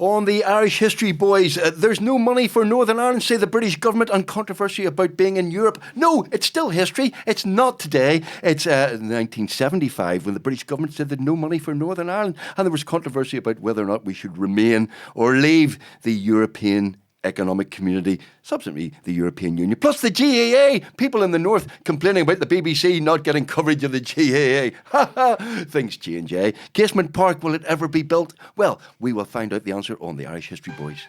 On the Irish History Boys, there's no money for Northern Ireland, say the British government, on controversy about being in Europe. No, it's still history. It's not today. It's 1975 when the British government said there'd no money for Northern Ireland, and there was controversy about whether or not we should remain or leave the European Economic Community, subsequently the European Union. Plus the GAA, people in the north complaining about the BBC not getting coverage of the GAA. Ha ha, things change, eh? Casement Park, will it ever be built? Well, we will find out the answer on the Irish History Boys.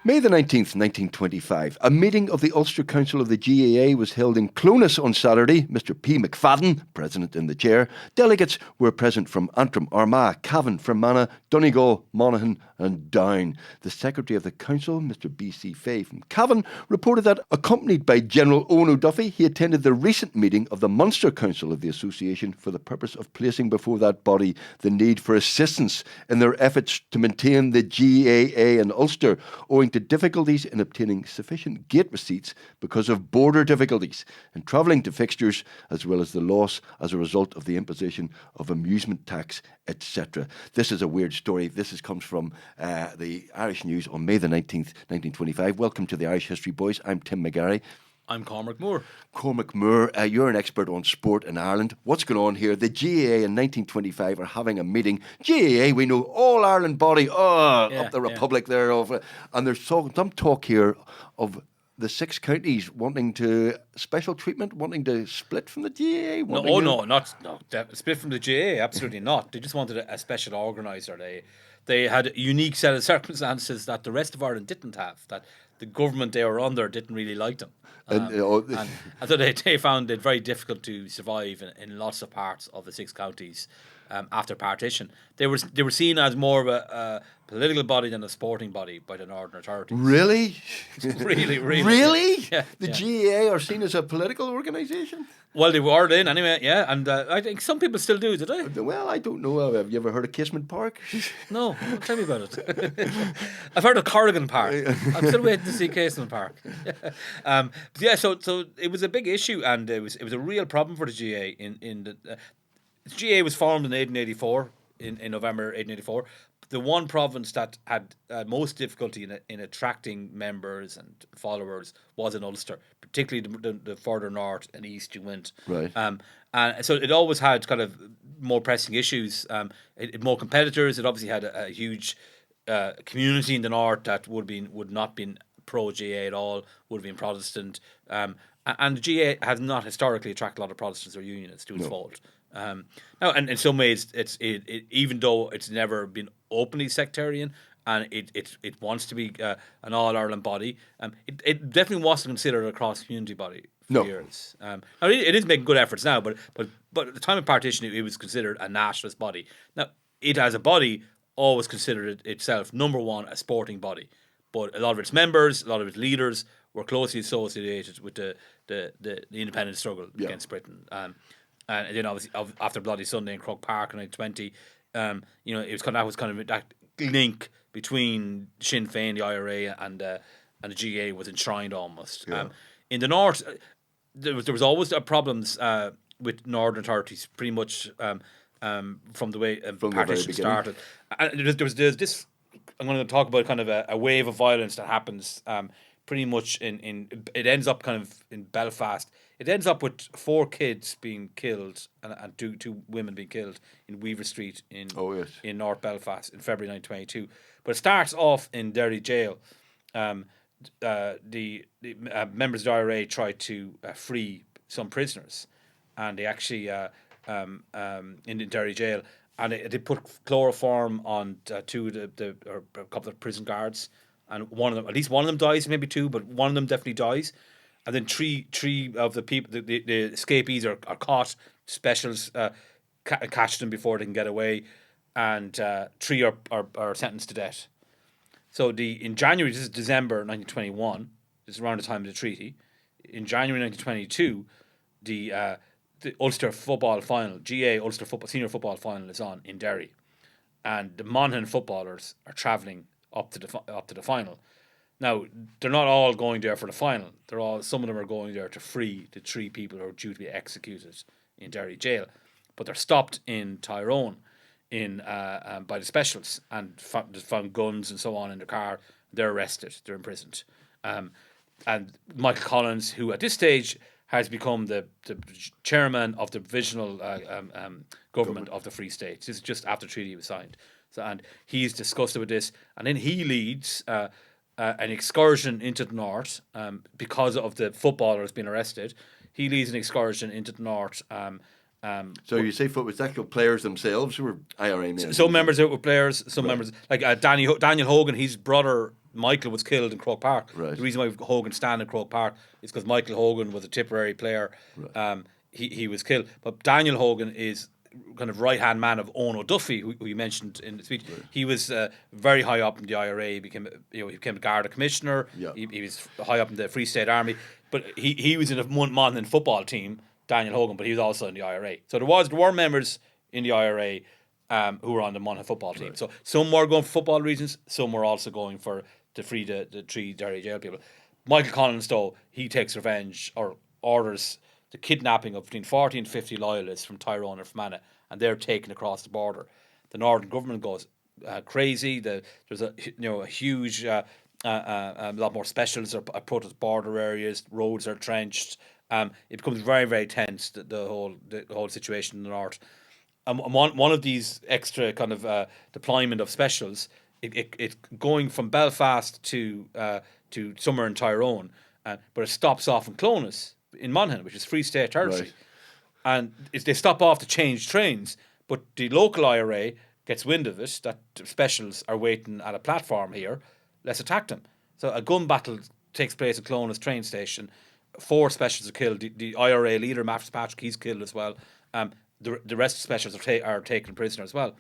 May the 19th, 1925, a meeting of the Ulster Council of the GAA was held in Clones on Saturday. Mr P. McFadden, president in the chair. Delegates were present from Antrim, Armagh, Cavan, Fermanagh, Donegal, Monaghan and Down. The secretary of the council, Mr B.C. Fay from Cavan, reported that, accompanied by General Owen O'Duffy, he attended the recent meeting of the Munster Council of the Association for the purpose of placing before that body the need for assistance in their efforts to maintain the GAA in Ulster, owing to difficulties in obtaining sufficient gate receipts because of border difficulties and travelling to fixtures, as well as the loss as a result of the imposition of amusement tax, etc. This is a weird story. This comes from the Irish News on May the 19th, 1925. Welcome to the Irish History Boys. I'm Tim McGarry. I'm Cormac Moore. Cormac Moore, you're an expert on sport in Ireland. What's going on here? The GAA in 1925 are having a meeting. GAA, we know, All Ireland body, up the Republic there. And there's some talk here of the 6 counties wanting to special treatment, wanting to split from the GAA. No, split from the GAA, absolutely not. They just wanted a special organiser. They had a unique set of circumstances that the rest of Ireland didn't have, that the government they were under didn't really like them. And so they found it very difficult to survive in lots of parts of the 6 counties after partition. They were seen as more of a political body than a sporting body by the Northern authorities. Really? Really? Yeah. The GAA are seen as a political organisation? Well, they were then anyway, yeah, and I think some people still do they? Well, I don't know. Have you ever heard of Casement Park? No, tell me about it. I've heard of Corrigan Park. I'm still waiting to see Casement Park. So it was a big issue, and it was a real problem for the GAA. The GAA was formed in 1884, in November 1884. The one province that had most difficulty in attracting members and followers was in Ulster, particularly the further north and east you went. Right. And so it always had kind of more pressing issues, more competitors. It obviously had a huge community in the north that would not been pro-GAA at all, would have been Protestant. And the GAA has not historically attracted a lot of Protestants or Unionists, to its fault. Now, and in some ways, it even though it's never been openly sectarian and it wants to be an all Ireland body, it definitely wasn't considered a cross community body for years. Now it is making good efforts now, but at the time of partition, it was considered a nationalist body. Now it as a body always considered itself number one a sporting body, but a lot of its members, a lot of its leaders were closely associated with the independence struggle against Britain. And then obviously after Bloody Sunday in Croke Park in 1920, that was kind of that link between Sinn Féin, the IRA, and the GAA was enshrined almost. Yeah. In the north, there was always problems with northern authorities, pretty much from the way partition started. And there's this. I'm going to talk about kind of a wave of violence that happens. Pretty much it ends up kind of in Belfast. It ends up with 4 kids being killed and two women being killed in Weaver Street in North Belfast in February 1922. But it starts off in Derry Jail. The members of the IRA tried to free some prisoners, and they actually in Derry Jail, and they put chloroform on a couple of prison guards, and at least one of them dies, maybe 2, but one of them definitely dies. And then three of the people, the escapees are caught. Specials catch them before they can get away, and 3 are sentenced to death. So in January, this is December 1921. This is around the time of the treaty. In January 1922, the Ulster football final, GAA Ulster senior football final, is on in Derry, and the Monaghan footballers are travelling up to the final. Now, they're not all going there for the final. Some of them are going there to free the 3 people who are due to be executed in Derry jail, but they're stopped in Tyrone by the specials and found guns and so on in the car. They're arrested. They're imprisoned. And Michael Collins, who at this stage has become the chairman of the provisional government of the Free State. This is just after the treaty was signed. So, and he's disgusted with this. And then he leads an excursion into the north because of the footballers being arrested. He leads an excursion into the north. So you say football, it's actual players themselves who were IRA men? Some members were players, some members, like Daniel Hogan, his brother Michael was killed in Croke Park. Right. The reason why Hogan stand in Croke Park is because Michael Hogan was a Tipperary player. Right. He was killed. But Daniel Hogan is kind of right-hand man of Owen O'Duffy, who you mentioned in the speech. Right. He was very high up in the IRA. He became a Garda commissioner. Yeah. He was high up in the Free State Army. But he was in a Monaghan football team, Daniel Hogan, but he was also in the IRA. So there were members in the IRA who were on the Monaghan football team. Right. So some were going for football reasons, some were also going for to free the three Derry jail people. Michael Collins, though, he takes revenge or orders the kidnapping of between 40 and 50 loyalists from Tyrone and Fermanagh, and they're taken across the border. The Northern government goes crazy. There's a huge a lot more specials are put as border areas. Roads are trenched. It becomes very, very tense. The whole situation in the north. And one of these extra kind of deployment of specials, it going from Belfast to somewhere in Tyrone, but it stops off in Clones in Monaghan, which is Free State territory. Right. And they stop off to change trains, but the local IRA gets wind of it, that the specials are waiting at a platform here. Let's attack them. So a gun battle takes place at Clones train station. 4 specials are killed. The IRA leader, Matt Fitzpatrick, he's killed as well. The rest of the specials are taken prisoner as well.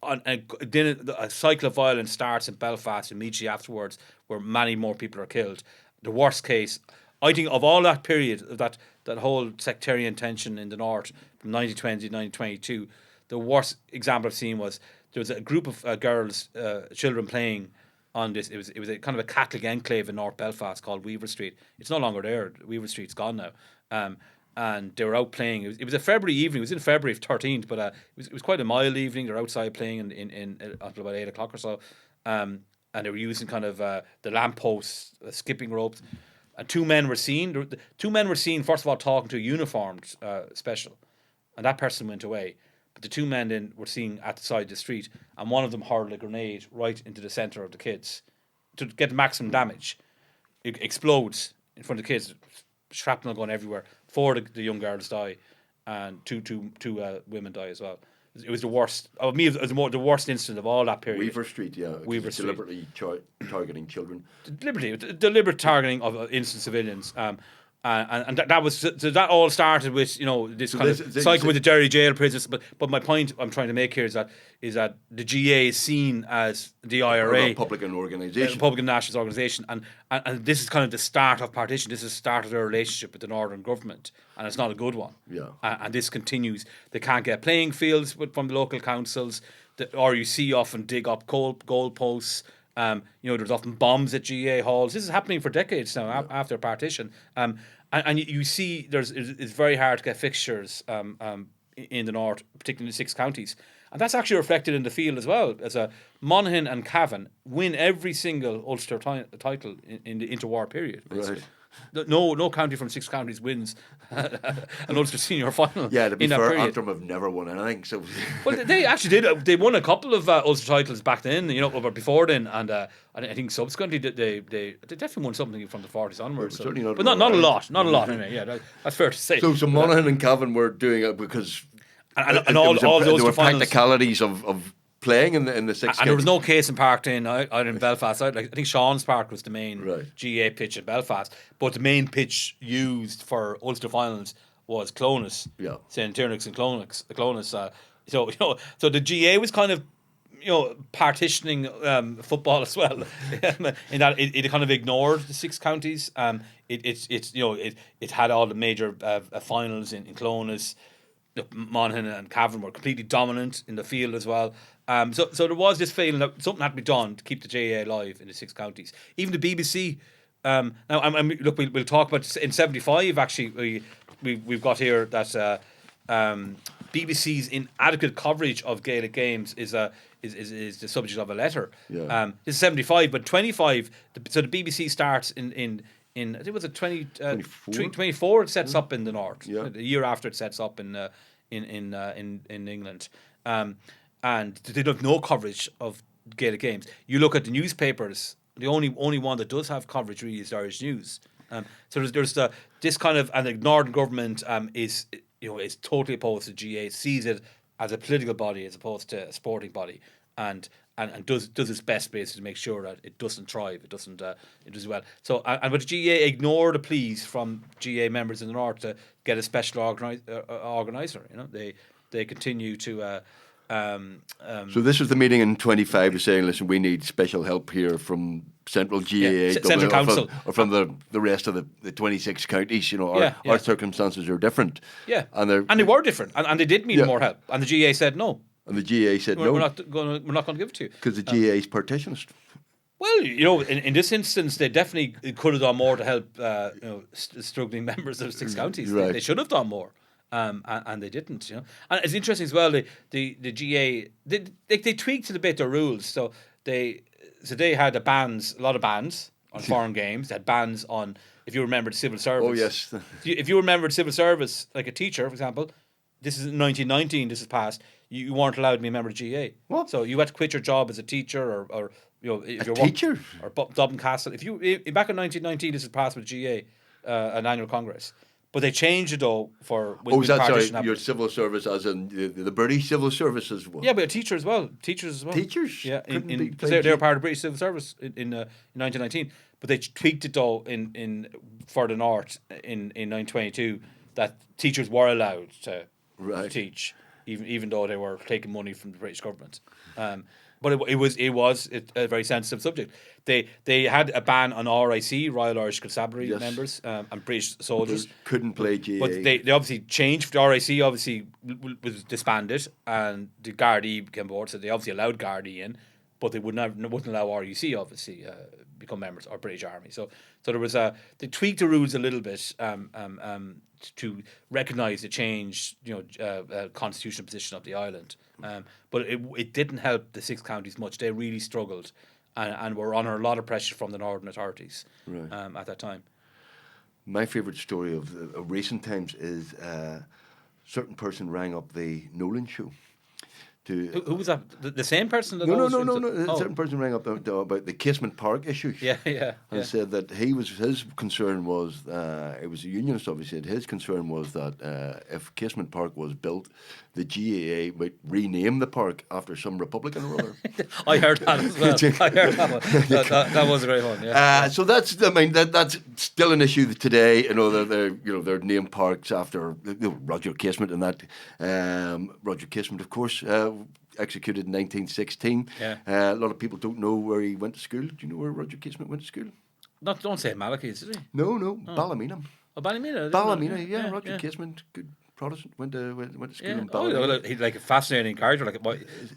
And then a cycle of violence starts in Belfast immediately afterwards, where many more people are killed. The worst case, I think, of all that period, that whole sectarian tension in the north from 1920 to 1922, the worst example I've seen was there was a group of girls, children playing on this. It was a kind of a Catholic enclave in North Belfast called Weaver Street. It's no longer there. Weaver Street's gone now. And they were out playing. It was a February evening. It was in February 13th, but it was quite a mild evening. They're outside playing in until about 8 o'clock or so. And they were using kind of the lampposts, skipping ropes. And 2 men were seen. The 2 men were seen, first of all, talking to a uniformed special. And that person went away. But the 2 men then were seen at the side of the street, and one of them hurled a grenade right into the centre of the kids to get the maximum damage. It explodes in front of the kids, shrapnel going everywhere. 4 of the young girls die, and two women die as well. It was the worst. Of me, it was the worst incident of all that period. Weaver Street, yeah. Weaver Street. Deliberately targeting children. Deliberate targeting of innocent civilians. And that was so that all started with this kind of cycle with the Derry jail prisons. But my point I'm trying to make here is that the GAA is seen as the IRA, a Republican organisation, Republican nationalist organisation, and this is kind of the start of partition. This is the start of their relationship with the Northern government, and it's not a good one. Yeah, and this continues. They can't get playing fields from the local councils. The RUC often dig up goal posts. There's often bombs at GAA halls. This is happening for decades now after partition. And you see it's very hard to get fixtures in the north, particularly in the 6 counties. And that's actually reflected in the field as well. As Monaghan and Cavan win every single Ulster title in the interwar period. Right. No county from 6 counties wins an Ulster senior final. Yeah, to be in that fair, period. Antrim have never won anything. So, well, they actually did. They won a couple of Ulster titles back then, but before then, and I think subsequently they definitely won something from the 40s onwards. Well, but not a lot. Not a lot. Anyway, yeah, that's fair to say. So Monaghan and Cavan were doing it because and all those there were finals, practicalities of playing in the 6 and there was no Casement Park out in Belfast. I think Sean's Park was the main GAA pitch in Belfast, but the main pitch used for Ulster finals was Clones, St. Tiernax and Clones. So the GAA was kind of partitioning football as well, in that it kind of ignored the 6 counties. It had all the major finals in Clones. Monaghan and Cavan were completely dominant in the field as well. So there was this feeling that something had to be done to keep the GAA alive in the 6 counties. Even the BBC. Look, we'll talk about in '75. Actually, we've got here that BBC's inadequate coverage of Gaelic games is the subject of a letter. Yeah. This is 75, but 25. So the BBC starts in I think it was 24. It sets up in the north. Yeah. The year after it sets up in England, and they have no coverage of Gaelic games. You look at the newspapers. The only one that does have coverage really is Irish News. So there's this kind of, and the Northern government is totally opposed to GA, sees it as a political body as opposed to a sporting body, and does its best basically to make sure that it doesn't thrive, it does well. So but the GA ignore the pleas from GA members in the north to get a special organizer. They continue to. So this was the meeting in 25. You're saying, listen, we need special help here from Central GAA, Central Council, or from the rest of the 26 counties. Our circumstances are different. Yeah, and they were different, and they did need more help, and the GAA said no. And the GAA said no. We're not going to give it to you because the GAA is partitionist. Well, in this instance, they definitely could have done more to help struggling members of 6 counties. Right. They should have done more. And they didn't, And it's interesting as well. The GA they tweaked a bit their rules. So they had a lot of bans on foreign games. They had bans on, if you remember, the civil service. Oh yes. If you remember civil service, like a teacher, for example, this is in 1919. This is passed. You weren't allowed to be a member of the GA. What? So you had to quit your job as a teacher, or if you're teacher or Dublin Castle. Back in 1919, this is passed with GA, an annual congress. But they changed it though for. Is that sorry? Your civil service, as in the British civil service as well. Yeah, but teachers as well. Teachers. Yeah, because they were part of British civil service in 1919. But they tweaked it though for the north in 1922 that teachers were allowed to teach, even though they were taking money from the British government. But it was a very sensitive subject. They had a ban on RIC, Royal Irish Constabulary members, and British soldiers. Couldn't play GAA. But they obviously changed. The RIC obviously was disbanded, and the Gardaí came aboard, so they obviously allowed Gardaí in, but they wouldn't allow RUC obviously become members, or British Army. So there was they tweaked the rules a little bit to recognise the change, constitutional position of the island. But it didn't help the 6 counties much. They really struggled, and were under a lot of pressure from the northern authorities at that time. My favourite story of recent times is a certain person rang up the Nolan show. Who was that? The same person? No. A certain person rang up about the Casement Park issue. And said that his concern was, it was a unionist obviously, his concern was that if Casement Park was built, the GAA might rename the park after some Republican ruler. I heard that as well. I heard that one. That was a great one. Yeah. So that's still an issue today. They're named parks after Roger Casement, and that Roger Casement, of course, executed in 1916. Yeah. A lot of people don't know where he went to school. Do you know where Roger Casement went to school? Don't say Malachy, did he? No, Ballymena. Oh, Ballymena. Ballymena, yeah. Roger Casement, good Protestant, went to school in Ballymena. He's like a fascinating character.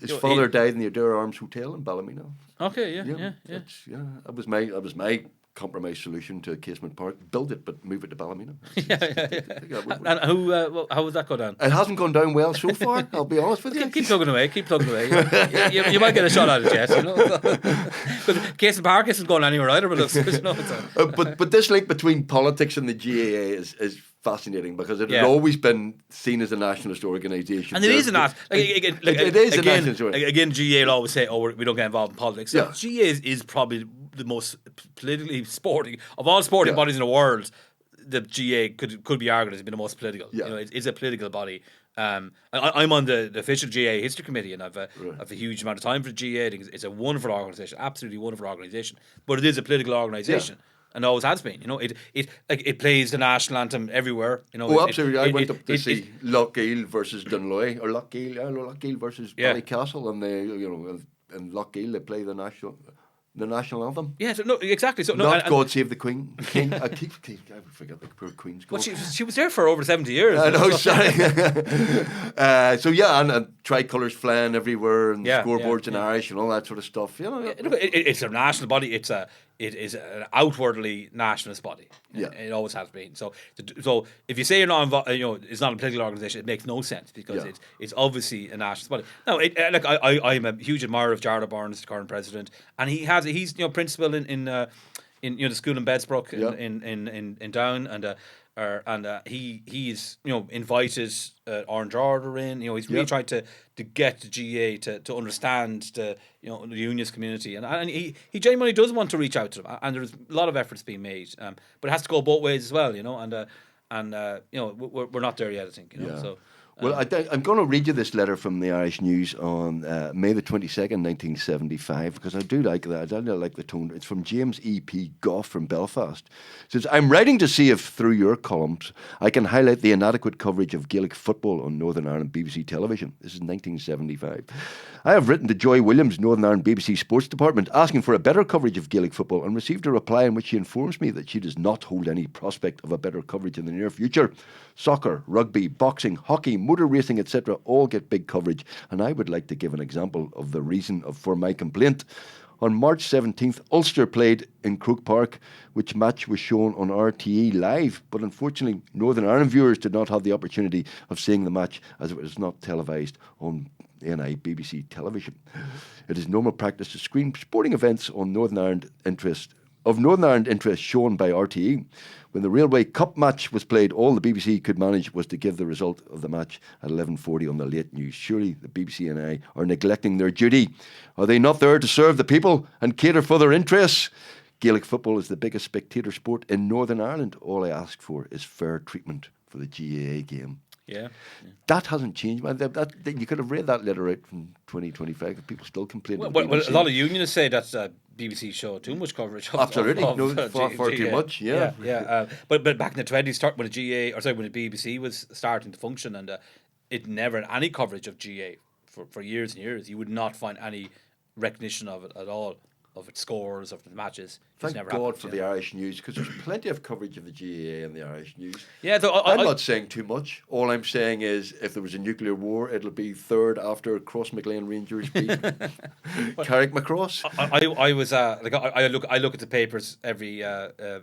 His father died in the Adair Arms Hotel in Ballymena. Okay, yeah. That was my compromise solution to Casement Park. Build it, but move it to Ballymena. And how was that go down? It hasn't gone down well so far, I'll be honest with you. Keep plugging away. You might get a shot at it, Jess. Because Casement Park isn't going anywhere either. But this link between politics and the GAA is fascinating, because it had always been seen as a nationalist organisation. And it is not. It is a nationalist organisation. Again, GAA will always say, we don't get involved in politics. So GAA is probably the most politically sporting of all sporting bodies in the world. The GAA could be argued as being the most political. It's a political body. I'm on the official GAA history committee, and I've a huge amount of time for the GAA. I think it's a wonderful organisation, absolutely wonderful organisation. But it is a political organisation. Yeah. And always has been, it plays the national anthem everywhere. Absolutely. I went up to see Lochgeel versus Dunloy, or Lochgeel versus Ballycastle, and in Lochgeel they play the national anthem. Yeah, exactly. So God Save the Queen. King. I forget the poor Queen's. Well, she was there for over 70 years. I know, sorry. And tricolours flying everywhere and scoreboards in yeah. Irish and all that sort of stuff. You know, Look, it's a national body. It is an outwardly nationalist body. Yeah. It always has been. So if you say you're not involved, it's not a political organisation, it makes no sense because it's obviously a nationalist body. No, look, I'm a huge admirer of Jarlath Burns, the current president, and he's principal in the school in Bedsbrook in Down, and he's invited Orange Order in. He's really tried to get the GAA to understand the the unionist community, and he genuinely does want to reach out to them, and there's a lot of efforts being made, but it has to go both ways as well, and we're not there yet, I think, so. Well, I'm going to read you this letter from the Irish News on May the 22nd, 1975, because I do like that. I do like the tone. It's from James E.P. Goff from Belfast. It says, I'm writing to see if, through your columns, I can highlight the inadequate coverage of Gaelic football on Northern Ireland BBC television. This is 1975. I have written to Joy Williams, Northern Ireland BBC Sports Department, asking for a better coverage of Gaelic football and received a reply in which she informs me that she does not hold any prospect of a better coverage in the near future. Soccer, rugby, boxing, hockey, motor racing, etc. all get big coverage, and I would like to give an example of the reason for my complaint. On March 17th, Ulster played in Croke Park, which match was shown on RTE live, but unfortunately Northern Ireland viewers did not have the opportunity of seeing the match as it was not televised on NI BBC television. It is normal practice to screen sporting events on Northern Ireland interest shown by RTE. When the Railway Cup match was played, all the BBC could manage was to give the result of the match at 11:40 on the late news. Surely the BBC and I are neglecting their duty. Are they not there to serve the people and cater for their interests? Gaelic football is the biggest spectator sport in Northern Ireland. All I ask for is fair treatment for the GAA game. Yeah. That hasn't changed. You could have read that letter out from 2025. People still complain. Well, a lot of unionists say that BBC show too much coverage. Absolutely, far too much. Yeah. But back in the 20s, when the BBC was starting to function, and it never had any coverage of GAA for years and years. You would not find any recognition of it at all, of its scores, of the matches. Thank God for the Irish News, because there's plenty of coverage of the GAA in the Irish News. Yeah, I'm not saying too much. All I'm saying is, if there was a nuclear war, it'll be third after Cross McLean Rangers beat Carrickmacross. I look at the papers every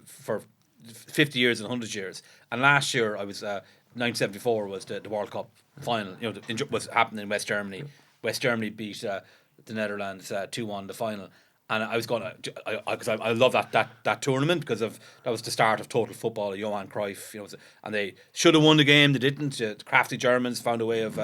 for 50 years and 100 years, and last year I was 1974 was the World Cup final. Was happening in West Germany. West Germany beat the Netherlands 2-1 the final. And I was going to, because I love that tournament, because that was the start of total football. Johan Cruyff, and they should have won the game. They didn't. The crafty Germans found a way of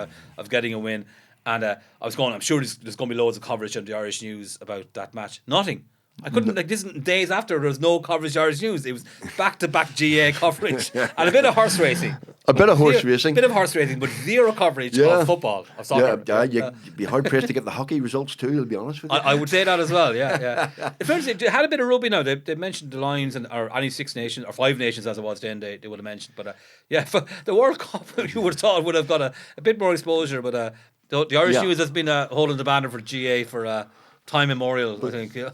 getting a win. And I was going, I'm sure there's going to be loads of coverage on the Irish News about that match. Nothing. I couldn't, this days after, there was no coverage of Irish News. It was back-to-back GAA coverage and a bit of horse racing. A bit of horse racing, but zero coverage of football, of soccer. You'd be hard-pressed to get the hockey results too, I'll be honest with you. I would say that as well, yeah. In fairness, they had a bit of rugby now. They mentioned the Lions, or any Six Nations, or Five Nations as it was then, they would have mentioned. But for the World Cup, you would have thought would have got a bit more exposure, but the Irish News has been holding the banner for GAA for time immemorial, I think. You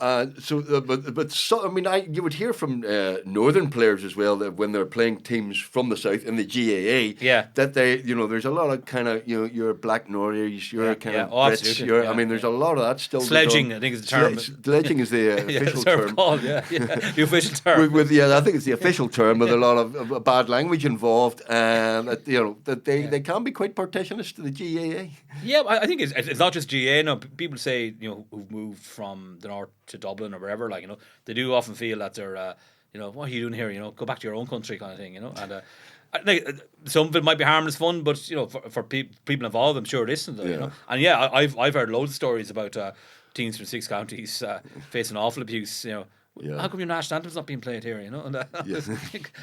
would hear from northern players as well that when they're playing teams from the south in the GAA, that they, there's a lot of kind of, you're black Northerners, you're kind of Brits. There's a lot of that still. Sledging, I think is the term. Sledging is the official term. Called, the official term. I think it's the official term with a lot of bad language involved, and that they can be quite partitionist to the GAA. Yeah, I think it's not just GAA. No, people say who've moved from the north to Dublin or wherever, they do often feel that they're what are you doing here? Go back to your own country, kind of thing. And some of it might be harmless fun, but for people involved, I'm sure it isn't. Though, And I've heard loads of stories about teams from 6 counties facing awful abuse. How come your national anthem's not being played here? And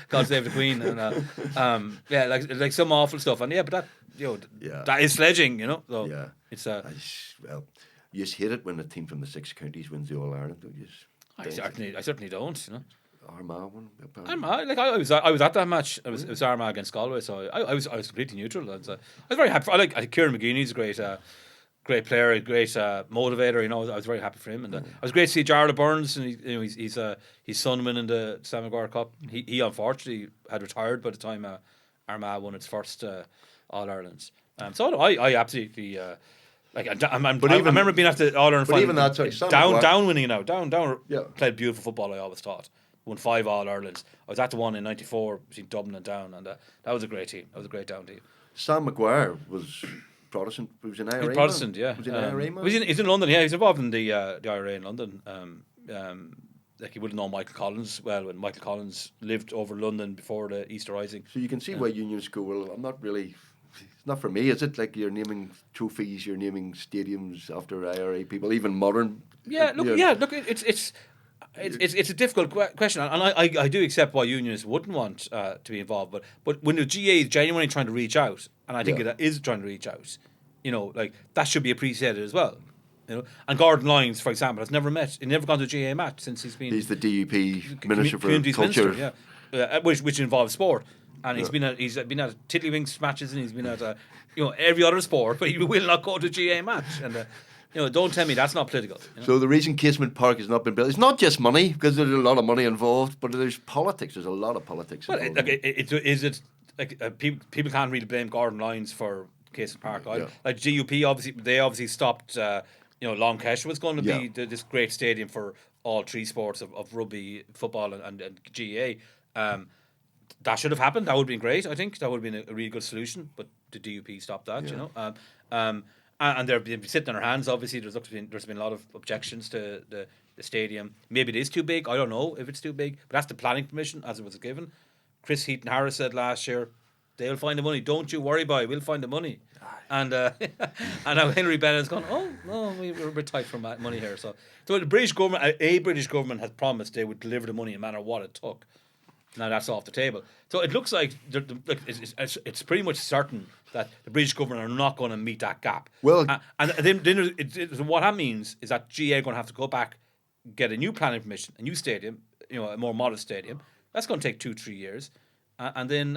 God save the Queen, and like some awful stuff. And but that is sledging. So it's you just hate it when a team from the 6 counties wins the All Ireland, don't you? I certainly don't. Armagh won. Armagh, I was at that match. It was Armagh against Galway, so I was completely neutral. I was very happy. I like Kieran McGeeney's a great player, a great motivator. I was very happy for him, and it was great to see Jarlath Burns, and he's his son winning the Samagor Cup. He unfortunately had retired by the time Armagh won its first All Irelands. So I absolutely like. I remember being at the All Ireland final. Even that, sorry, down winning now. Down Yeah. played beautiful football. I always thought won 5 All Irelands. I was at the one in '94 between Dublin and Down, and that was a great team. That was a great Down team. Sam Maguire was Protestant. He was an IRA. He's Protestant, yeah. Was he an IRA man? He's in London. Yeah, he's involved in the IRA in London. Like you wouldn't know Michael Collins well when Michael Collins lived over London before the Easter Rising. So you can see why unions go, well, I'm not really. It's not for me, is it? Like you're naming trophies, you're naming stadiums after IRA people, even modern. Look, it's a difficult question, and I do accept why unionists wouldn't want to be involved, but when the GAA is genuinely trying to reach out, and I think it is trying to reach out, like that should be appreciated as well. And Gordon Lyons, for example, has never gone to a GAA match since he's the DUP Minister for Culture, Minister, which involves sport. And he's been at Tiddlywinks matches, and he's been at every other sport, but he will not go to a GAA match. And don't tell me that's not political. So the reason Casement Park has not been built, it's not just money, because there's a lot of money involved, but there's politics. There's a lot of politics involved. People can't really blame Gordon Lyons for Casement Park. Like GUP, obviously stopped. Long Kesha was going to be this great stadium for all 3 sports of rugby, football, and GAA. That should have happened. That would have been great. I think that would have been a really good solution. But the DUP stopped that. And they've been sitting on their hands. Obviously, there's been a lot of objections to the stadium. Maybe it is too big. I don't know if it's too big. But that's the planning permission as it was given. Chris Heaton Harris said last year, they'll find the money. Don't you worry about it. We'll find the money. And now Henry Bennet's gone, oh, no, we're a bit tight for money here. So the British government has promised they would deliver the money no matter what it took. Now that's off the table. So it looks like it's pretty much certain that the British government are not going to meet that gap. Well, and then what that means is that GAA are going to have to go back, get a new planning permission, a new stadium, a more modest stadium. That's going to take 2-3 years, and then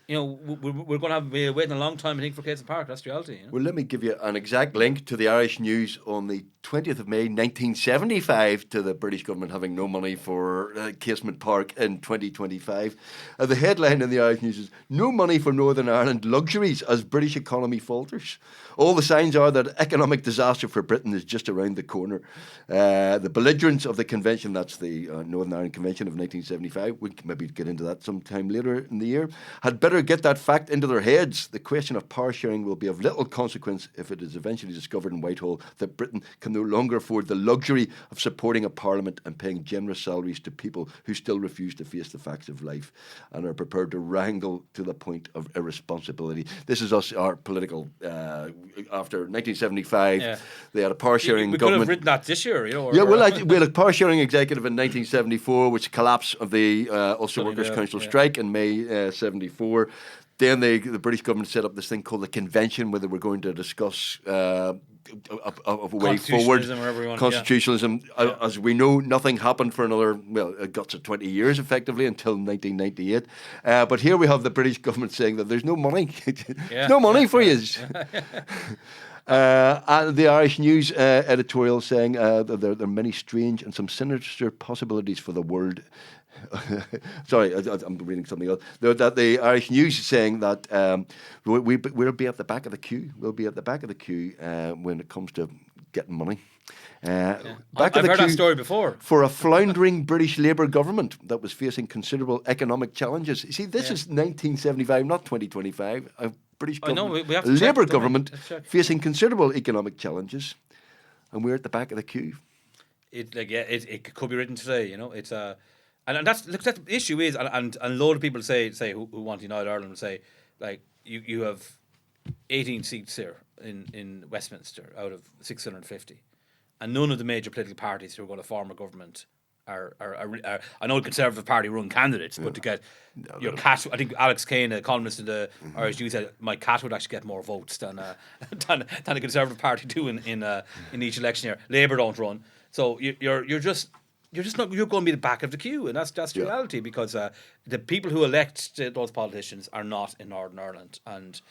we're going to be waiting a long time, I think, for Casement Park. That's the reality. Well, let me give you an exact link to the Irish News on the 20th of May 1975 to the British government having no money for Casement Park in 2025. The headline in the Irish News is "No money for Northern Ireland luxuries as British economy falters. All the signs are that economic disaster for Britain is just around the corner." The belligerents of the convention, that's the Northern Ireland Convention of 1975, we can maybe get into that sometime later in the year, had better get that fact into their heads. The question of power sharing will be of little consequence if it is eventually discovered in Whitehall that Britain can no longer afford the luxury of supporting a parliament and paying generous salaries to people who still refuse to face the facts of life and are prepared to wrangle to the point of irresponsibility. This is our political. After 1975, they had a power sharing government. We could have written that this year, we had a power sharing executive in 1974, which collapsed of the Ulster Workers' Council strike in May 74. Then the British government set up this thing called the convention, where they were going to discuss a way forward. Constitutionalism. As we know, nothing happened for another, it got to 20 years effectively until 1998. But here we have the British government saying that there's no money. No money for you. And the Irish News editorial saying that there are many strange and some sinister possibilities for the world. Sorry, I'm reading something else. That the Irish News is saying that we'll be at the back of the queue. We'll be at the back of the queue when it comes to getting money. I've heard that story before. For a floundering British Labour government that was facing considerable economic challenges. You see, this is 1975, not 2025. A British government, a Labour government facing considerable economic challenges, and we're at the back of the queue. It could be written today. It's And that's the issue is, and a load of people say who want to unite Ireland will say, like, you have 18 seats here in Westminster out of 650, and none of the major political parties who are going to form a government are I know Conservative Party run candidates, but to get your cat, I think Alex Kane, a columnist in the Irish News, said my cat would actually get more votes than the Conservative Party do in each election here. Labour don't run, so you're just not. You're going to be the back of the queue, and that's the reality, because the people who elect those politicians are not in Northern Ireland, and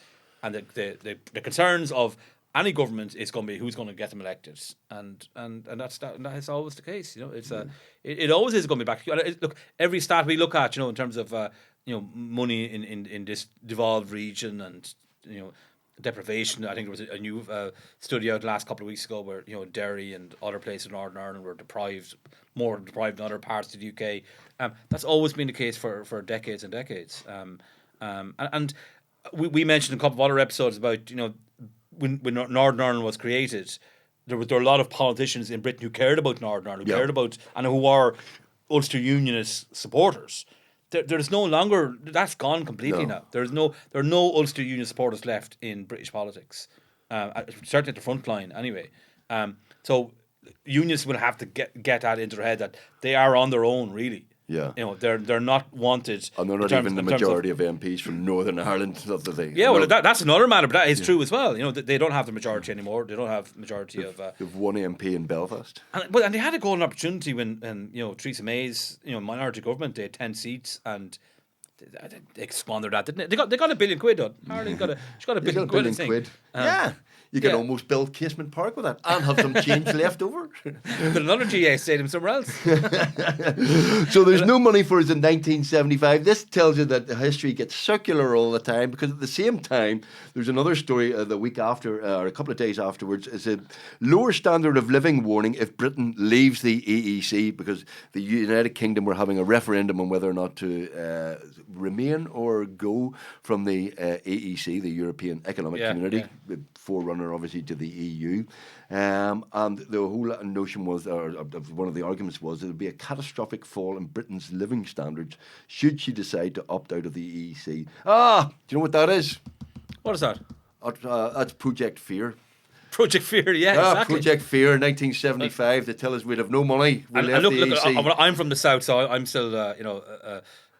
the concerns of any government is going to be who's going to get them elected, and that's always the case. It's it always is going to be back. Look, every stat we look at, in terms of money in this devolved region and deprivation. I think there was a new study out the last couple of weeks ago where Derry and other places in Northern Ireland were more deprived than other parts of the UK. That's always been the case for decades and decades. And we mentioned a couple of other episodes about when Northern Ireland was created, there were a lot of politicians in Britain who cared about Northern Ireland, who cared about and who are Ulster Unionist supporters. There's no longer, that's gone completely now. There are no Ulster Union supporters left in British politics, certainly at the front line anyway. So unionists will have to get that into their head that they are on their own, really. Yeah, they're not wanted, and they're not even the majority of MPs from Northern Ireland. Yeah, well, that's another matter, but that is true as well. They don't have the majority anymore. They don't have majority of. They've one MP in Belfast, and they had a golden opportunity when Theresa May's minority government, they had 10 seats and they squandered that, didn't they? They got £1 billion done. She got £1 billion quid. Yeah. You could almost build Casement Park with that and have some change left over. But another GAA stadium somewhere else. So there's no money for us in 1975. This tells you that the history gets circular all the time, because at the same time, there's another story the week after, or a couple of days afterwards, is a lower standard of living warning if Britain leaves the EEC, because the United Kingdom were having a referendum on whether or not to remain or go from the EEC, the European Economic Community, forerunner obviously to the EU, and the whole notion was, or one of the arguments was, there would be a catastrophic fall in Britain's living standards should she decide to opt out of the EEC. Do you know what that is? What is that? That's Project Fear. Project Fear, exactly. Project Fear, 1975. They tell us we'd have no money. I'm from the south, so I'm still,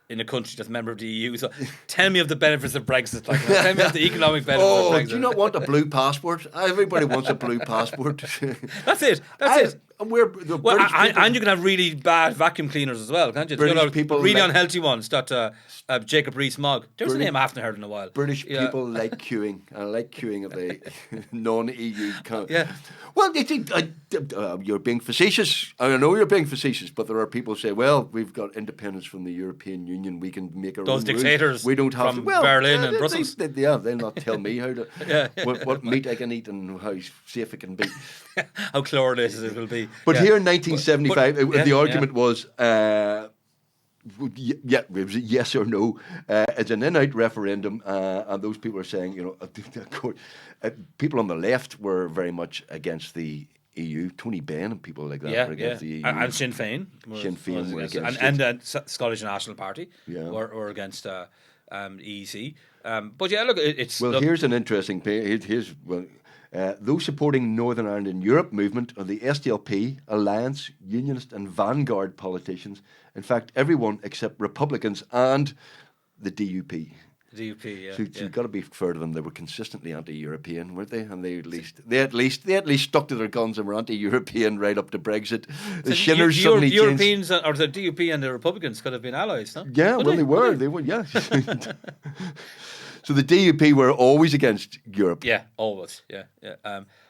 in a country that's a member of the EU. So tell me of the benefits of Brexit. Tell me of the economic benefits of Brexit. Do you not want a blue passport? Everybody wants a blue passport. That's it. And we're the British people. And you can have really bad vacuum cleaners as well, can't you? British people really unhealthy ones. That Jacob Rees-Mogg. There's a name I haven't heard in a while. British people like queuing. I like queuing of the non-EU. Yeah. Well, you're being facetious. I know you're being facetious, but there are people who say, well, we've got independence from the European Union. We can make our own Those dictators rules. We don't have from Berlin and Brussels. They'll not tell me how to what meat I can eat and how safe it can be. How chlorinated it will be. But here in 1975, the argument was, it was yes or no. It's an in-out referendum, and those people are saying, people on the left were very much against the EU. Tony Benn and people like that were against the EU. And Sinn Féin. Were against and the Scottish National Party were against EEC. But look, it's... Well, here's an interesting... those supporting Northern Ireland in Europe movement are the SDLP, Alliance, Unionist and Vanguard politicians. In fact, everyone except Republicans and the DUP. The DUP, So you've got to be fair to them. They were consistently anti-European, weren't they? And they at least stuck to their guns and were anti-European right up to Brexit. The Shinners suddenly changed. Europeans or the DUP and the Republicans could have been allies, no? Yeah, they were. They were, yeah. So the DUP were always against Europe. Yeah, always. Yeah.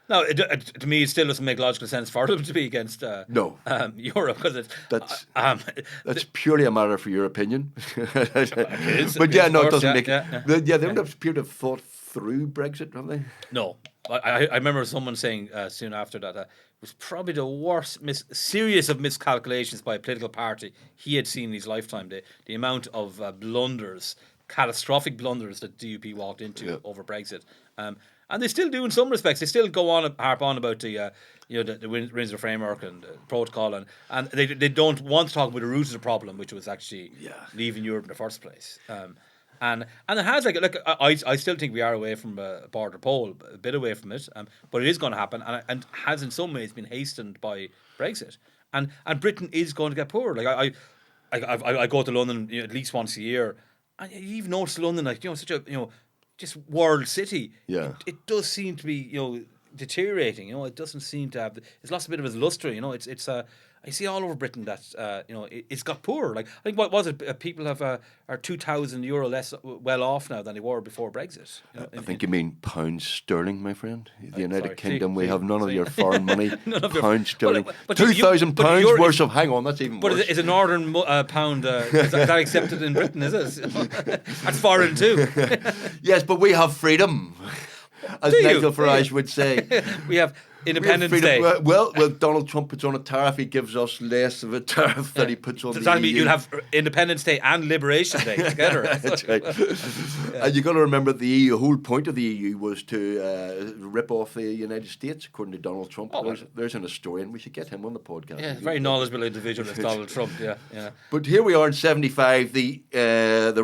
No, to me, it still doesn't make logical sense for them to be against Europe, because that's purely a matter for your opinion. It is, but it doesn't make it. They don't appear to have thought through Brexit, have they? No, I remember someone saying soon after that it was probably the worst series of miscalculations by a political party he had seen in his lifetime. The amount of blunders, catastrophic blunders that DUP walked into over Brexit. And they still do in some respects. They still go on and harp on about the Windsor Framework and protocol, and they don't want to talk about the root of the problem, which was actually leaving Europe in the first place. And it has I still think we are away from a border poll, a bit away from it, but it is going to happen, and has in some ways been hastened by Brexit. And Britain is going to get poorer. Like I go to London at least once a year, and you even notice London, such a just world city. Yeah, it does seem to be deteriorating. It doesn't seem to have. It's lost a bit of its luster. It's I see all over Britain that it's got poor. Like I think what was it? People are €2,000 less well off now than they were before Brexit. I think you mean pounds sterling, my friend. The United sorry. Kingdom, See, we have none of your foreign money. None of your- Pounds sterling. but £2,000 worth of. Hang on, that's even But worse. is a northern pound is that accepted in Britain? Is it? That's foreign too. Yes, but we have freedom, as Do you? Nigel Farage would say. We have Independence We have Day. freedom. Well, Donald Trump puts on a tariff. He gives us less of a tariff that he puts on Does the that mean EU. you'll have Independence Day and Liberation Day together? That's right. And you've got to remember that the whole point of the EU was to rip off the United States, according to Donald Trump. There's an historian. We should get him on the podcast. Yeah, very knowledgeable individual is Donald Trump. Yeah. But here we are in 75. The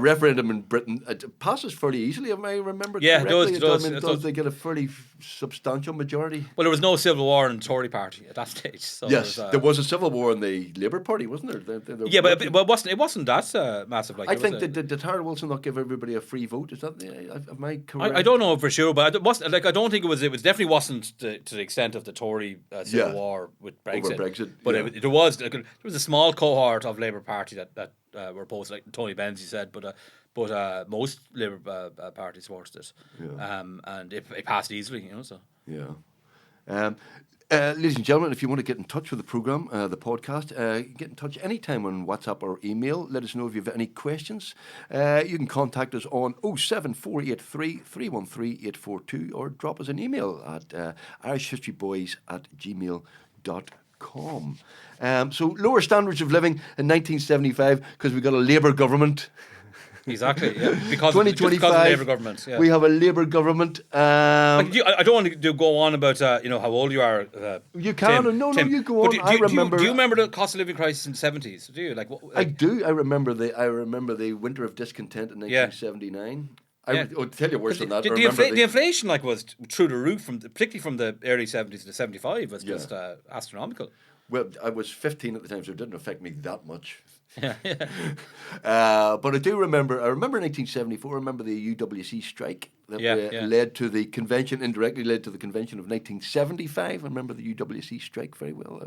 referendum in Britain, it passes fairly easily, if I remember Yeah, correctly. it does. It does. They get a fairly substantial majority. Well, there was no civil war in the Tory party at that stage. So Yes, there was a civil war in the Labour Party, wasn't there? Yeah, but it wasn't that massive. Like I think did Harold Wilson not give everybody a free vote? Is that am I correct? I don't know for sure, but it wasn't like I don't think it was. It was definitely wasn't to the extent of the Tory civil war with Brexit. Over Brexit, but yeah. there was a small cohort of Labour Party that were opposed, like Tony Benz, he said, but most Labour parties supported it, and it passed easily, So Yeah. Ladies and gentlemen, if you want to get in touch with the programme, the podcast, get in touch anytime on WhatsApp or email. Let us know if you have any questions. You can contact us on 07483 313 842 or drop us an email at irishhistoryboys@gmail.com. So lower standards of living in 1975 because we got a Labour government. Exactly, yeah. Because 2025, of the Labour government. Yeah. We have a Labour government. I don't want to go on about how old you are. You can, Tim. no, you go But on. I remember. Do you remember the cost of living crisis in the 70s? Do you? I do. I remember the winter of discontent in 1979. I'll tell you worse than that. The inflation was through the roof, particularly from the early 70s to 75 was just astronomical. Well, I was 15 at the time, so it didn't affect me that much. Yeah. But I do remember. I remember 1974. I remember the UWC strike that led to the convention. Indirectly led to the convention of 1975. I remember the UWC strike very well. I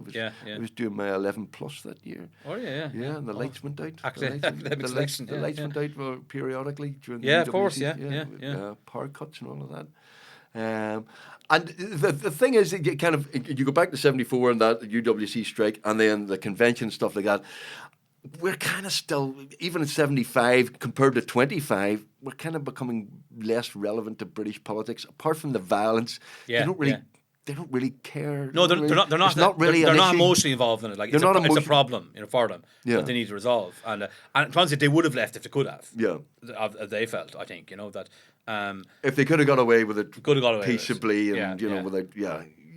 was doing my 11 plus that year. Oh yeah. Yeah, and the lights went out. The lights went out periodically during the UWC. of course. Yeah. Power cuts and all of that. And the thing is, you go back to 74 and that UWC strike, and then the convention stuff like that. We're kind of still, even in 75 compared to 25, we're kind of becoming less relevant to British politics. Apart from the violence, they don't really care. No, they're not. They're not emotionally involved in it. Like it's a problem, for them that they need to resolve. And honestly, they would have left if they could have. Yeah, they felt. I think that if they could have got away with it, peaceably with it. and without.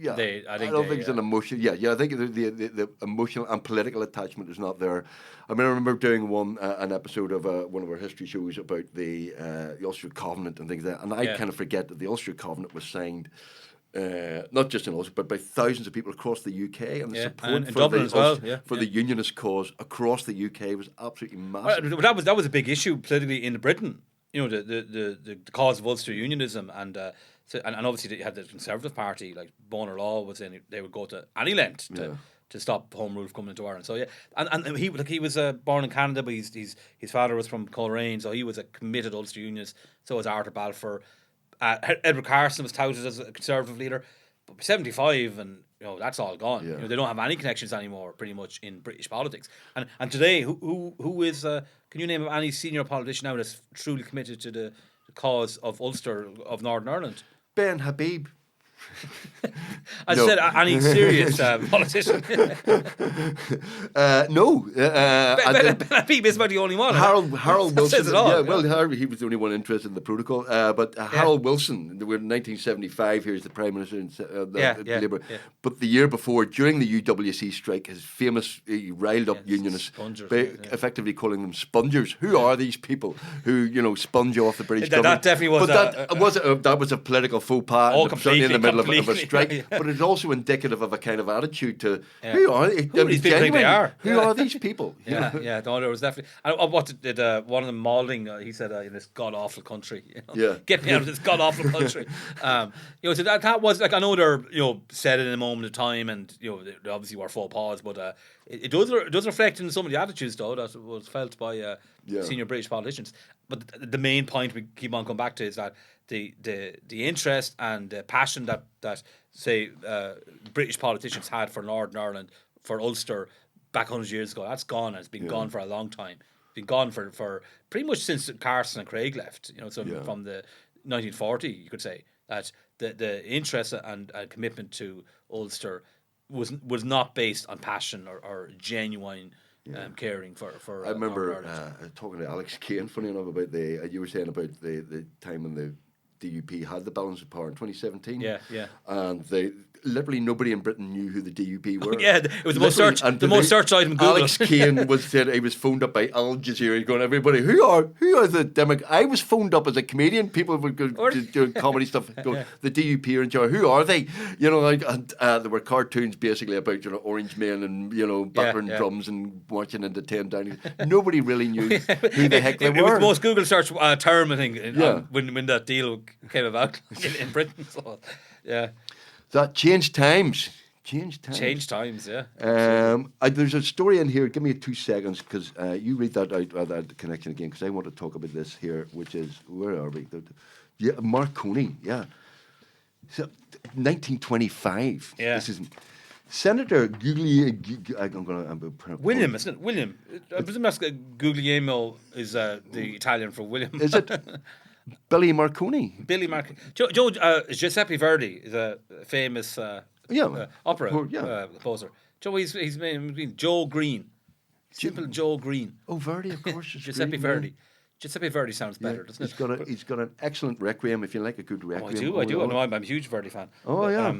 Yeah, I don't think it's an emotion. Yeah, I think the emotional and political attachment is not there. I mean, I remember doing an episode of one of our history shows about the Ulster Covenant and things like that, and I kind of forget that the Ulster Covenant was signed not just in Ulster, but by thousands of people across the UK, and the support for Dublin as well. For the unionist cause across the UK was absolutely massive. That was a big issue politically in Britain. The cause of Ulster unionism and obviously they had the Conservative Party, like Bonar Law was in. They would go to any length to stop Home Rule from coming into Ireland. So and he was born in Canada, but his father was from Coleraine, so he was a committed Ulster unionist. So was Arthur Balfour. Edward Carson was touted as a Conservative leader, but by 75 and that's all gone. Yeah. They don't have any connections anymore, pretty much in British politics. And today, who is? Can you name any senior politician now that's truly committed to the cause of Ulster, of Northern Ireland? Ben Habib. I said any serious politician. No. Ben Habib is about the only one. Harold Wilson. Says it all. He was the only one interested in the protocol. But Harold Wilson, we're in 1975. Here's the Prime Minister of Labour. Yeah. But the year before, during the UWC strike, his famous riled up unionists, effectively calling them spongers. Who are these people who sponge off the British government? That definitely was. But that was a political faux pas. Completely. middle of a Completely, strike, yeah. but it's also indicative of a kind of attitude to Yeah. who are they? Who do these people think they are? Who Yeah. are these people? You Yeah, know? yeah. No, there was definitely. And what did one of them mauling? He said, "In this god awful country, Yeah. get me out of this god awful country." So that was like, I know they're said it in a moment of time, and they obviously were faux pas, but it does reflect in some of the attitudes though that was felt by senior British politicians. But the main point we keep on coming back to is that the interest and the passion that say British politicians had for Northern Ireland, for Ulster back 100 years ago, that's gone, and it's been gone for a long time. It's been gone for pretty much since Carson and Craig left, from the 1940, you could say, that the interest and commitment to Ulster was not based on passion or genuine caring for I remember Northern Ireland. talking to Alex Kane, funny enough, about you were saying about the time when the DUP had the balance of power in 2017. Yeah. And literally nobody in Britain knew who the DUP were. Yeah, it was the most search item in Google. Alex Kane he was phoned up by Al Jazeera going, everybody, who are the Democrats? I was phoned up as a comedian. People would go doing comedy stuff. Going, the DUP are in charge. Who are they? There were cartoons basically about orange men and battering drums and marching into 10 Downing. Nobody really knew who the heck they were. It was the most Google search term, I think, when that deal came about in Britain. So, yeah. That changed times. Change times, yeah. There's a story in here. Give me 2 seconds, because you read that out, that connection again, because I want to talk about this here, which is, where are we? Marconi, yeah. So, 1925. Yeah. This is Senator William, isn't it? William. I presume that's Guglielmo is the Italian for William. Is it? Billy Marconi. Giuseppe Verdi is a famous opera composer. He's been Joe Green. Simple Joe Green. Oh, Verdi, of course. Giuseppe Verdi. Giuseppe Verdi sounds better, doesn't it? He's got an excellent requiem, if you like a good requiem. I do. I'm a huge Verdi fan. Oh, yeah.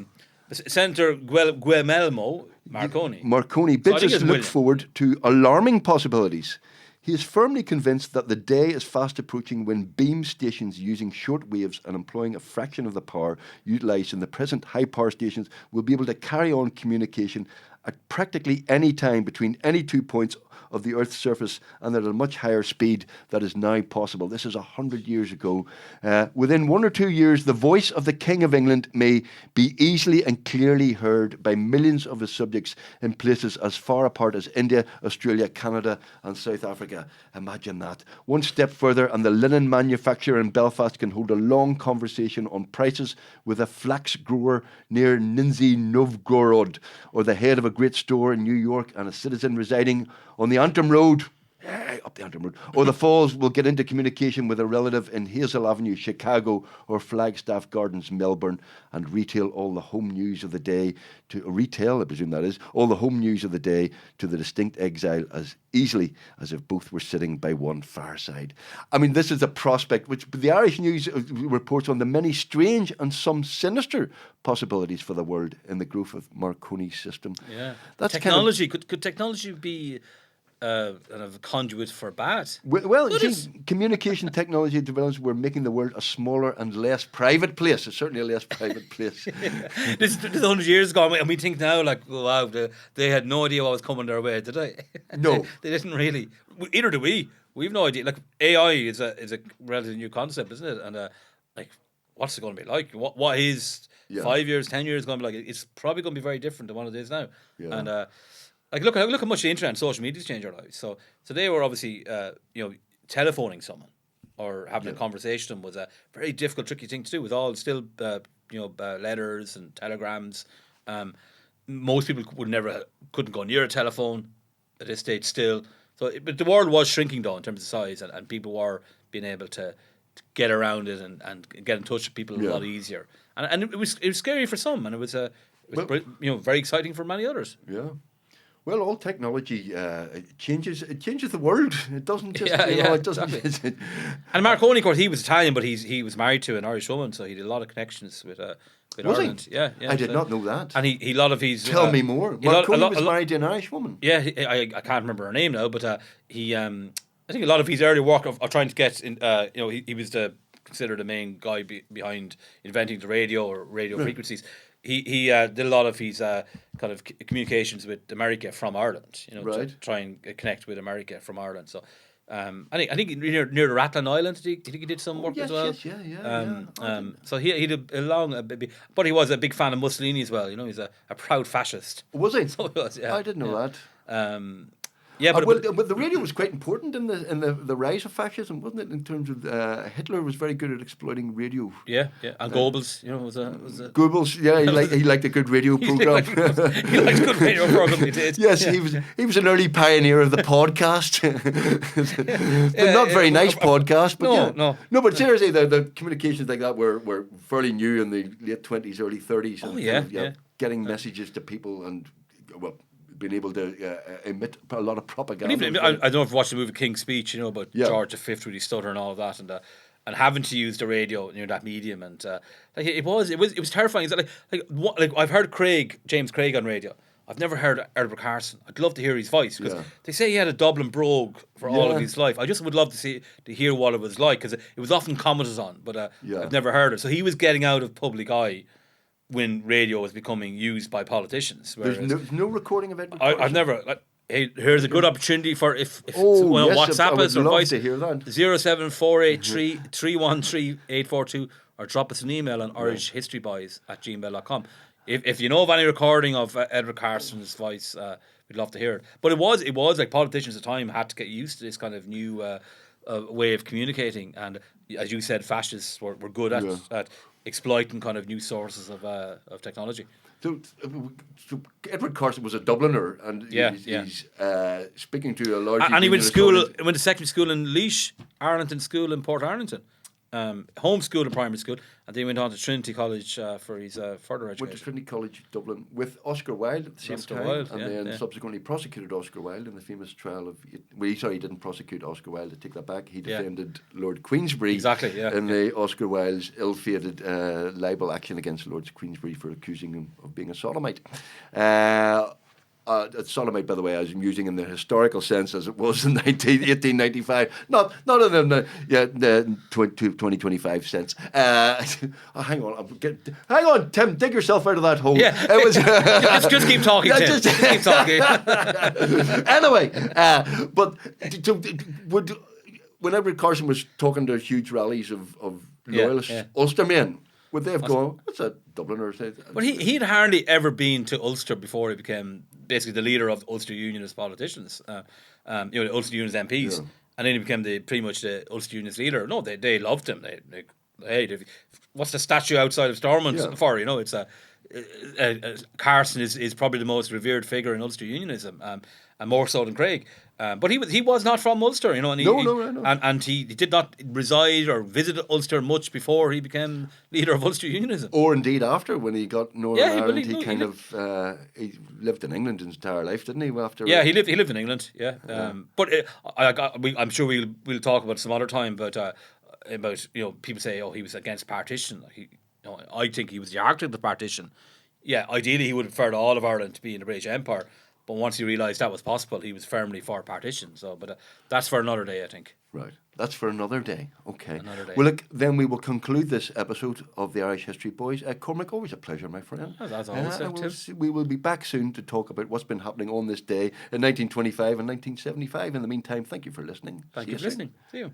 Senator Guglielmo Marconi. Marconi bids us look forward to alarming possibilities. He is firmly convinced that the day is fast approaching when beam stations using short waves and employing a fraction of the power utilised in the present high power stations will be able to carry on communication at practically any time between any 2 points of the Earth's surface, and at a much higher speed that is now possible. This is 100 years ago. Within 1 or 2 years, the voice of the King of England may be easily and clearly heard by millions of his subjects in places as far apart as India, Australia, Canada, and South Africa. Imagine that. One step further, and the linen manufacturer in Belfast can hold a long conversation on prices with a flax grower near Nizhny Novgorod, or the head of a great store in New York and a citizen residing on the Antrim Road, up the Antrim Road, or the Falls will get into communication with a relative in Hazel Avenue, Chicago, or Flagstaff Gardens, Melbourne, and retail all the home news of the day I presume that is, all the home news of the day to the distinct exile as easily as if both were sitting by one fireside. I mean, this is a prospect which the Irish News reports on the many strange and some sinister possibilities for the world in the growth of Marconi's system. Yeah, that's technology. Could technology be kind of a conduit for bad? Well, you see, communication technology develops. We're making the world a smaller and less private place. It's certainly a less private place. This 100 years ago, and we think now, like, wow, they had no idea what was coming their way, did they? No. They didn't really. Either do we. We have no idea. Like, AI is a relatively new concept, isn't it? And like, what's it going to be like? What is 5 years, 10 years going to be like? It's probably going to be very different than what it is now. Yeah. And like, look how much the internet and social media's changed our lives. So they were obviously, telephoning someone or having a conversation was a very difficult, tricky thing to do. It was all still, letters and telegrams. Most people couldn't go near a telephone at this stage still. But the world was shrinking though in terms of size, and people were being able to get around it and get in touch with people a lot easier. And it was scary for some, and it was very exciting for many others. Yeah. Well, all technology changes. It changes the world. It doesn't just. It doesn't. Exactly. And Marconi, of course, he was Italian, but he was married to an Irish woman, so he did a lot of connections with Ireland. He? Yeah. I did not know that. And he a lot of his. Tell me more. Marconi was married to an Irish woman. Yeah, I can't remember her name now, but he I think a lot of his early work of trying to get in. He was the considered the main guy behind inventing the radio or radio frequencies. He did a lot of his kind of communications with America from Ireland, to try and connect with America from Ireland. So I think near the Rathlin Island, do you think he did some work as well? Yes, yeah. So he did but he was a big fan of Mussolini as well. He's a proud fascist. Was he? So he was, yeah. I didn't know that. But the radio was quite important in the rise of fascism, wasn't it? In terms of Hitler was very good at exploiting radio. Yeah. And Goebbels, was a Goebbels, yeah, he liked a good radio program. he liked a good radio program. He did. Yes, yeah. He was an early pioneer of the podcast. Not very nice podcast, but no. But seriously, the communications like that were fairly new in the late 20s, early 30s. And getting messages to people and being able to emit a lot of propaganda. I don't know if you watched the movie King's Speech, about George V with his stutter and all of that, and having to use the radio, that medium, and it was terrifying. Like I've heard James Craig on radio. I've never heard Edward Carson. I'd love to hear his voice because they say he had a Dublin brogue for all of his life. I just would love to hear what it was like because it was often commented on, but I've never heard it. So he was getting out of public eye when radio was becoming used by politicians. There's no recording of Edward Carson. I've never. Hey, here's a good opportunity for if WhatsApp us or voice to hear that. 07483 313 842 or drop us an email on irishhistoryboys@gmail.com. If you know of any recording of Edward Carson's voice, we'd love to hear it. But it was like politicians at the time had to get used to this kind of new way of communicating, and as you said, fascists were good at exploiting kind of new sources of technology. So Edward Carson was a Dubliner, and he's speaking to a large. And he went to secondary school in Laois, Arlington School in Port Arlington, home school and primary school, and then he went on to Trinity College for his further education. Went to Trinity College Dublin with Oscar Wilde at the same time, and then subsequently prosecuted Oscar Wilde in the famous trial of. He didn't prosecute Oscar Wilde. I take that back. He defended Lord Queensberry in the Oscar Wilde's ill-fated libel action against Lord Queensberry for accusing him of being a sodomite. Sodomite, by the way, I was using in the historical sense as it was in 1895, not in the 2025 sense. Hang on, Tim, dig yourself out of that hole. Yeah, it was. just keep talking, Tim. Just keep talking. Anyway, but when Edward Carson was talking to huge rallies of loyalist Ulstermen, would they have gone, what's that Dubliner? Well, he'd hardly ever been to Ulster before he became basically the leader of Ulster Unionist politicians, the Ulster Unionist MPs, and then he became pretty much the Ulster Unionist leader. No, they loved him. What's the statue outside of Stormont for? It's Carson is probably the most revered figure in Ulster Unionism, and more so than Craig. But he was not from Ulster, and he did not reside or visit Ulster much before he became leader of Ulster Unionism. Or indeed after, when he got Northern Ireland, he lived in England his entire life, didn't he? He lived in England, but I'm sure we'll talk about it some other time. But about people say, he was against partition. I think he was the architect of the partition. Yeah, ideally he would have preferred all of Ireland to be in the British Empire. But once he realised that was possible, he was firmly for partition. So, but that's for another day, I think. Right, that's for another day. Okay. Another day. Well, look, then we will conclude this episode of the Irish History Boys. Cormac, always a pleasure, my friend. That's always we will be back soon to talk about what's been happening on this day in 1925 and 1975. In the meantime, thank you for listening. Thank you for listening. See you.